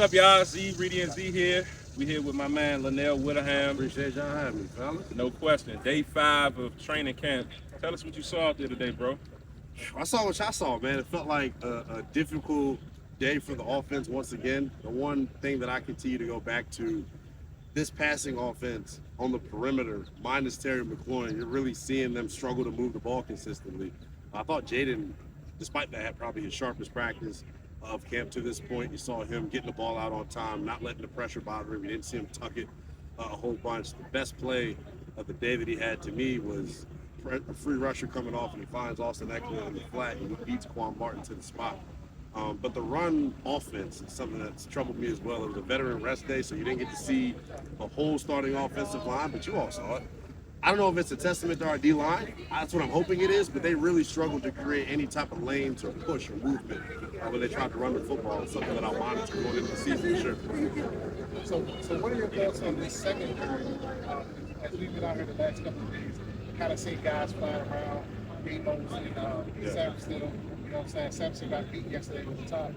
What's up, y'all? Reedie Zee here. We here with my man Lynnell Willingham. Appreciate y'all having me, fellas. No question. Day 5 of training camp. Tell us what you saw out there today, bro. I saw what y'all saw, man. It felt like a difficult day for the offense once again. The one thing that I continue to go back to, this passing offense on the perimeter, minus Terry McLaurin, you're really seeing them struggle to move the ball consistently. I thought Jaden, despite that, had probably his sharpest practice of camp to this point. You saw him getting the ball out on time, not letting the pressure bother him. You didn't see him tuck it a whole bunch. The best play of the day that he had to me was a free rusher coming off, and he finds Austin Eckler in the flat, and he beats Quan Martin to the spot. But the run offense is something that's troubled me as well. It was a veteran rest day, so you didn't get to see a whole starting offensive line, but you all saw it. I don't know if it's a testament to our D-line. That's what I'm hoping it is, but they really struggled to create any type of lanes or push or movement when they tried to run the football. It's something that I'll monitor going into the season for sure. So what are your thoughts on this secondary? As we've been out here the last couple of days, kind of seeing guys flying around, Demos and Samson, you know what I'm saying? Samson got beat yesterday with the top.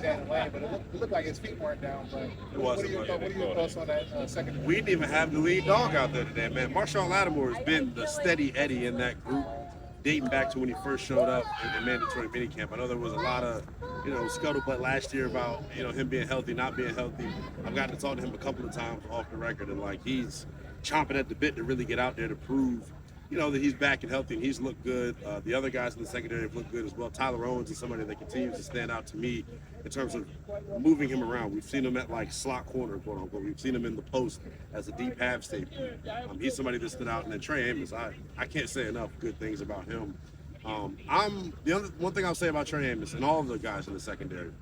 Jaden Lane, but it looked like his feet weren't down. But what are your thoughts on that secondary? We didn't even have the lead dog out there today, man. Marshall Lattimore has been the steady Eddie in that group, dating back to when he first showed up in mandatory minicamp. I know there was a lot of, scuttlebutt last year about, him being healthy, not being healthy. I've gotten to talk to him a couple of times off the record, and he's chomping at the bit to really get out there to prove, that he's back and healthy, and he's looked good. The other guys in the secondary have looked good as well. Tyler Owens is somebody that continues to stand out to me in terms of moving him around. We've seen him at slot corner, quote unquote. We've seen him in the post as a deep half safety. He's somebody that stood out. And then Trey Amos, I can't say enough good things about him. One thing I'll say about Trey Amos and all of the guys in the secondary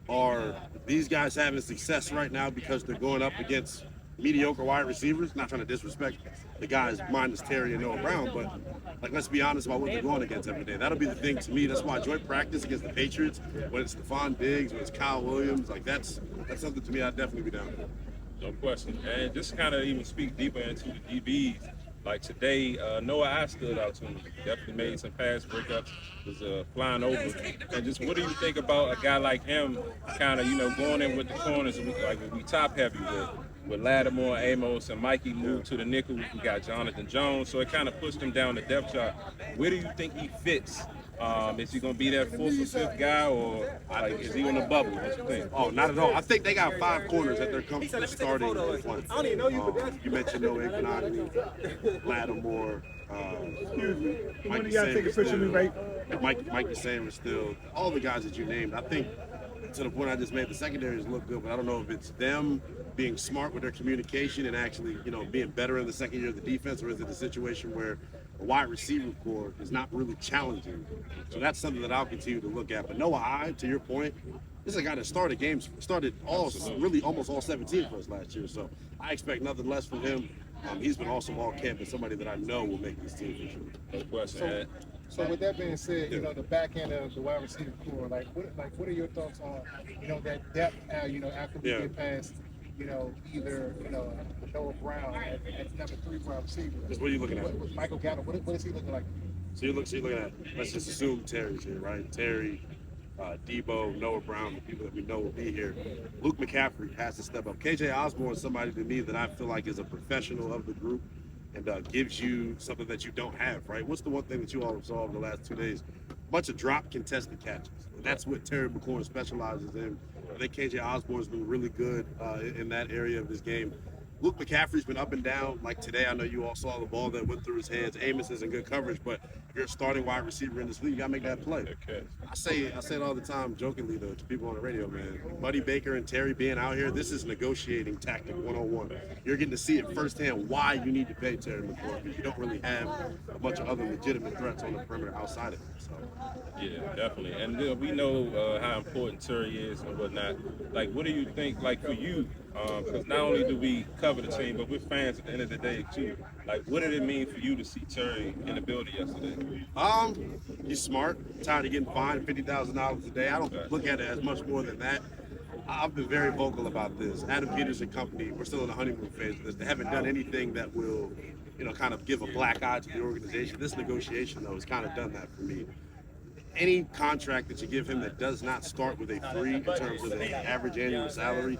are these guys having success right now because they're going up against mediocre wide receivers. Not trying to disrespect the guys minus Terry and Noah Brown, but let's be honest about what they're going against every day. That'll be the thing to me. That's why joint practice against the Patriots, when it's Stephon Diggs, when it's Kyle Williams, that's something to me I'd definitely be down with. No question. And just kind of even speak deeper into the DBs. Like today, Noah I stood out to me. Definitely made some pass breakups, was flying over. And just what do you think about a guy like him kind of, going in with the corners, we top heavy with Lattimore, Amos, and Mikey moved to the nickel. We got Jonathan Jones, so it kind of pushed him down the depth chart. Where do you think he fits? Is he going to be that 4th or 5th guy, or is he on the bubble? What you think? Oh, not at all. I think they got 5 corners that they're comfortable starting in front. You mentioned Noah Equinani, Lattimore, Mikey Sanders still, all the guys that you named. I think to the point I just made, the secondaries look good, but I don't know if it's them being smart with their communication and actually, being better in the second year of the defense, or is it a situation where a wide receiver core is not really challenging? So that's something that I'll continue to look at. But Noah, to your point, this is a guy that started almost all 17 for us last year. So I expect nothing less from him. He's been awesome all camp, and somebody that I know will make this team for sure. No question. So with that being said, the back end of the wide receiver core, what are your thoughts on, that depth, after we get past, either, Noah Brown at number 3 wide receiver. Just what are you looking at? With Michael Gallup, what is he looking like? So you're looking at, let's just assume Terry's here, right? Terry, Debo, Noah Brown, the people that we know will be here. Luke McCaffrey has to step up. KJ Osborne is somebody to me that I feel like is a professional of the group and gives you something that you don't have, right? What's the one thing that you all have saw in the last 2 days? A bunch of drop contested catches. And that's what Terry McLaurin specializes in. I think KJ Osborne's been really good in that area of his game. Luke McCaffrey's been up and down. Like today, I know you all saw the ball that went through his hands. Amos is in good coverage, but if you're a starting wide receiver in this league, you gotta make that play. Okay. I say it all the time, jokingly to people on the radio, man. Buddy Baker and Terry being out here, this is negotiating tactic 101. You're getting to see it firsthand why you need to pay Terry McLaurin, because you don't really have a bunch of other legitimate threats on the perimeter outside of it. So. Yeah, definitely. And we know how important Terry is and whatnot. What do you think, for you, because not only do we cover the team, but we're fans at the end of the day, too. What did it mean for you to see Terry in the building yesterday? He's smart, tired of getting fined $50,000 a day. I don't look at it as much more than that. I've been very vocal about this. Adam Peters and company, we're still in the honeymoon phase of this. They haven't done anything that will, kind of give a black eye to the organization. This negotiation, though, has kind of done that for me. any contract that you give him that does not start with a 3 in terms of the average annual salary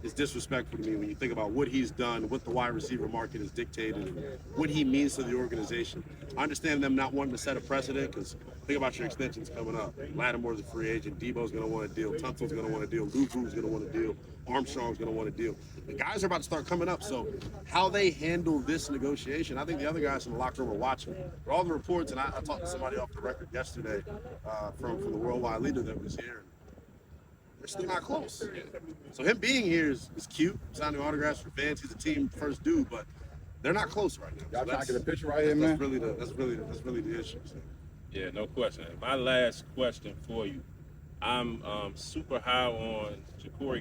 is disrespectful to me when you think about what he's done, what the wide receiver market has dictated, what he means to the organization. I understand them not wanting to set a precedent because think about your extensions coming up. Lattimore's a free agent. Debo's going to want to deal. Tunsil's going to want to deal. Luvu's going to want to deal. Armstrong's going to want to deal. The guys are about to start coming up, so how they handle this negotiation, I think the other guys in the locker room are watching. For all the reports, and I talked to somebody off the record yesterday from the worldwide leader that was here. They're still not close. So him being here is cute, signing autographs for fans. He's a team first dude, but they're not close right now. Y'all trying to get a picture right here, man? That's really the issue. So. Yeah, no question. My last question for you. I'm super high on Ja'Cory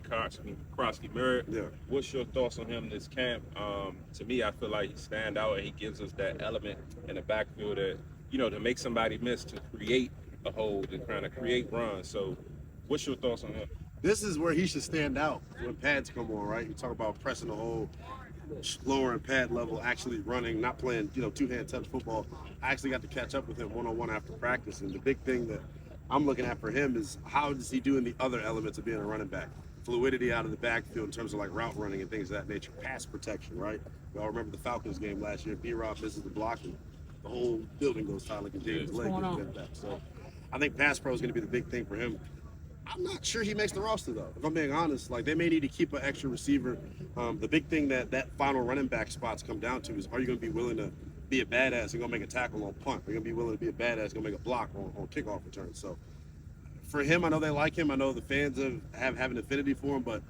Krosky-Merritt. Yeah. What's your thoughts on him this camp? To me, I feel like he stand out and he gives us that element in the backfield that, to make somebody miss, to create a hole, to kind of create runs. So what's your thoughts on him? This is where he should stand out when pads come on, right? You talk about pressing the hole, lower and pad level, actually running, not playing, two-hand touch football. I actually got to catch up with him one-on-one after practice, and the big thing that I'm looking at for him is how does he do in the other elements of being a running back? Fluidity out of the backfield in terms of like route running and things of that nature. Pass protection, right? We all remember the Falcons game last year. B-Rob misses the blocking. The whole building goes silent and James' leg gets bent back. So I think pass pro is going to be the big thing for him. I'm not sure he makes the roster, though. If I'm being honest, like they may need to keep an extra receiver. The big thing that final running back spots come down to is, are you going to be willing to be a badass and go make a tackle on punt? Are you going to be willing to be a badass and go make a block on kickoff return? So for him, I know they like him. I know the fans have an affinity for him, but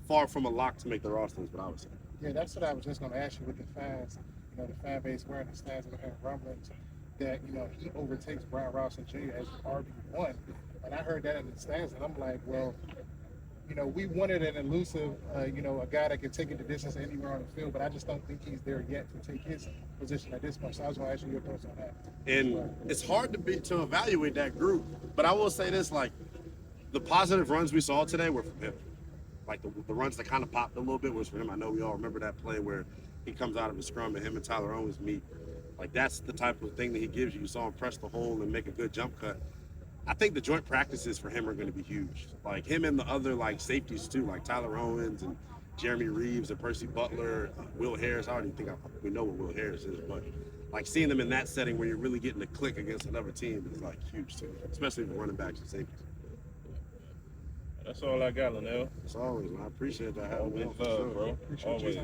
far from a lock to make the roster is what I would say. Yeah, that's what I was just going to ask you with the fans. The fan base wearing the stats and having rumblings that, he overtakes Brian Robinson Jr. as RB1. And I heard that in the stands, and I'm like, well, we wanted an elusive, a guy that can take it the distance anywhere on the field, but I just don't think he's there yet to take his position at this point. So I was going to ask you your thoughts on that. And it's hard to evaluate that group, but I will say this, like, the positive runs we saw today were from him. Like, the runs that kind of popped a little bit was from him. I know we all remember that play where he comes out of a scrum and him and Tyler Owens meet. Like, that's the type of thing that he gives you. You saw him press the hole and make a good jump cut. I think the joint practices for him are going to be huge. Like him and the other safeties too, like Tyler Owens and Jeremy Reeves and Percy Butler, Will Harris. I already think we know what Will Harris is, but like seeing them in that setting where you're really getting to click against another team is like huge too, especially with running backs and safeties. That's all I got, Lynnell. As always, man. I appreciate that. Always love, bro. Appreciate Always. you.